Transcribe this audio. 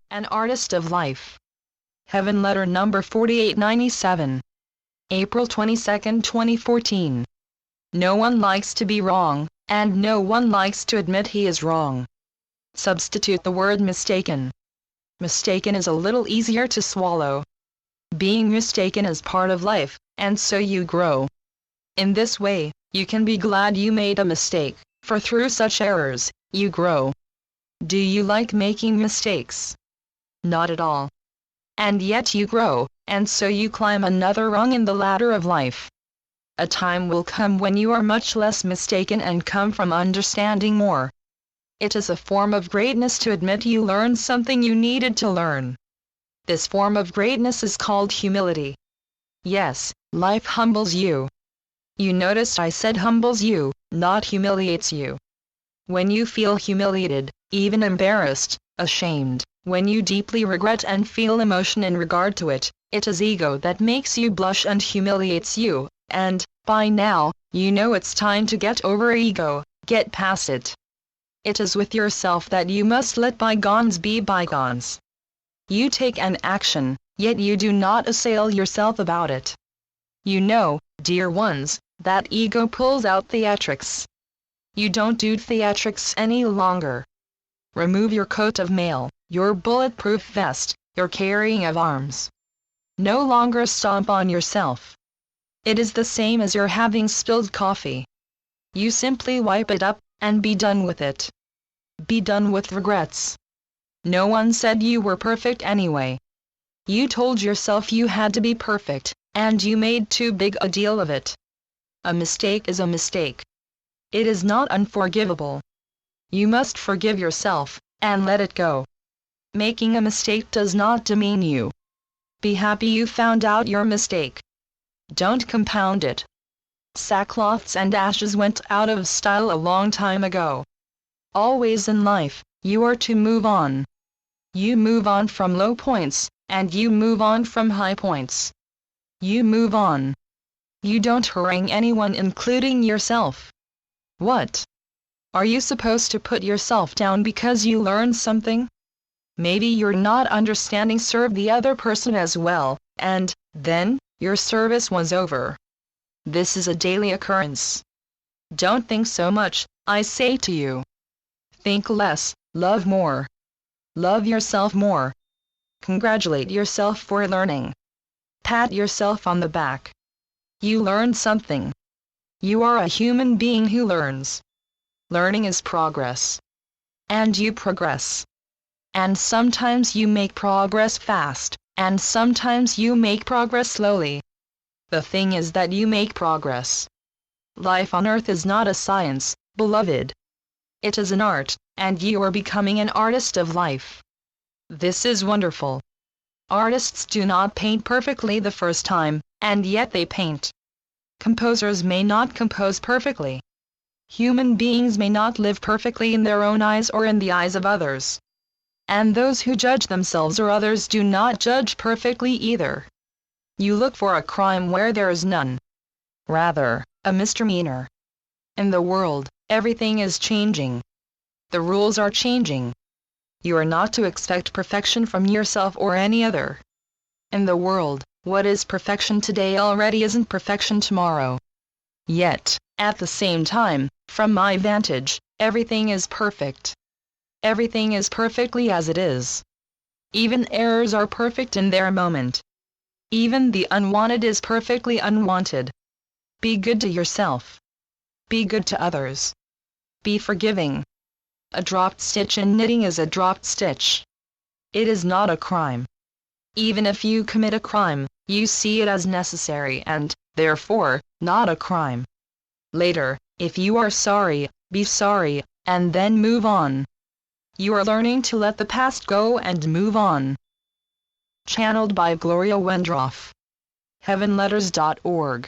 An Artist of Life. Heaven Letter number 4897. April 22, 2014. No one likes to be wrong, and no one likes to admit he is wrong. Substitute the word mistaken. Mistaken is a little easier to swallow. Being mistaken is part of life, and so you grow. In this way, you can be glad you made a mistake, for through such errors, you grow. Do you like making mistakes? Not at all. And yet you grow, and so you climb another rung in the ladder of life. A time will come when you are much less mistaken and come from understanding more. It is a form of greatness to admit you learned something you needed to learn. This form of greatness is called humility. Yes, life humbles you. You noticed I said humbles you, not humiliates you. When you feel humiliated, even embarrassed, ashamed, when you deeply regret and feel emotion in regard to it, it is ego that makes you blush and humiliates you, and, by now, you know it's time to get over ego, get past it. It is with yourself that you must let bygones be bygones. You take an action, yet you do not assail yourself about it. You know, dear ones, that ego pulls out theatrics. You don't do theatrics any longer. Remove your coat of mail, your bulletproof vest, your carrying of arms. No longer stomp on yourself. It is the same as your having spilled coffee. You simply wipe it up, and be done with it. Be done with regrets. No one said you were perfect anyway. You told yourself you had to be perfect, and you made too big a deal of it. A mistake is a mistake. It is not unforgivable. You must forgive yourself, and let it go. Making a mistake does not demean you. Be happy you found out your mistake. Don't compound it. Sackcloths and ashes went out of style a long time ago. Always in life, you are to move on. You move on from low points, and you move on from high points. You move on. You don't harangue anyone, including yourself. What? Are you supposed to put yourself down because you learned something? Maybe you're not understanding. Serve the other person as well, and, then, your service was over. This is a daily occurrence. Don't think so much, I say to you. Think less, love more. Love yourself more. Congratulate yourself for learning. Pat yourself on the back. You learned something. You are a human being who learns. Learning is progress. And you progress. And sometimes you make progress fast, and sometimes you make progress slowly. The thing is that you make progress. Life on earth is not a science, beloved. It is an art, and you are becoming an artist of life. This is wonderful. Artists do not paint perfectly the first time, and yet they paint. Composers may not compose perfectly. Human beings may not live perfectly in their own eyes or in the eyes of others. And those who judge themselves or others do not judge perfectly either. You look for a crime where there is none. Rather, a misdemeanor. In the world, everything is changing. The rules are changing. You are not to expect perfection from yourself or any other. In the world, what is perfection today already isn't perfection tomorrow. Yet, at the same time, from my vantage, everything is perfect. Everything is perfectly as it is. Even errors are perfect in their moment. Even the unwanted is perfectly unwanted. Be good to yourself. Be good to others. Be forgiving. A dropped stitch in knitting is a dropped stitch. It is not a crime. Even if you commit a crime, you see it as necessary and, therefore, not a crime. Later, if you are sorry, be sorry, and then move on. You are learning to let the past go and move on. Channeled by Gloria Wendroff. heavenletters.org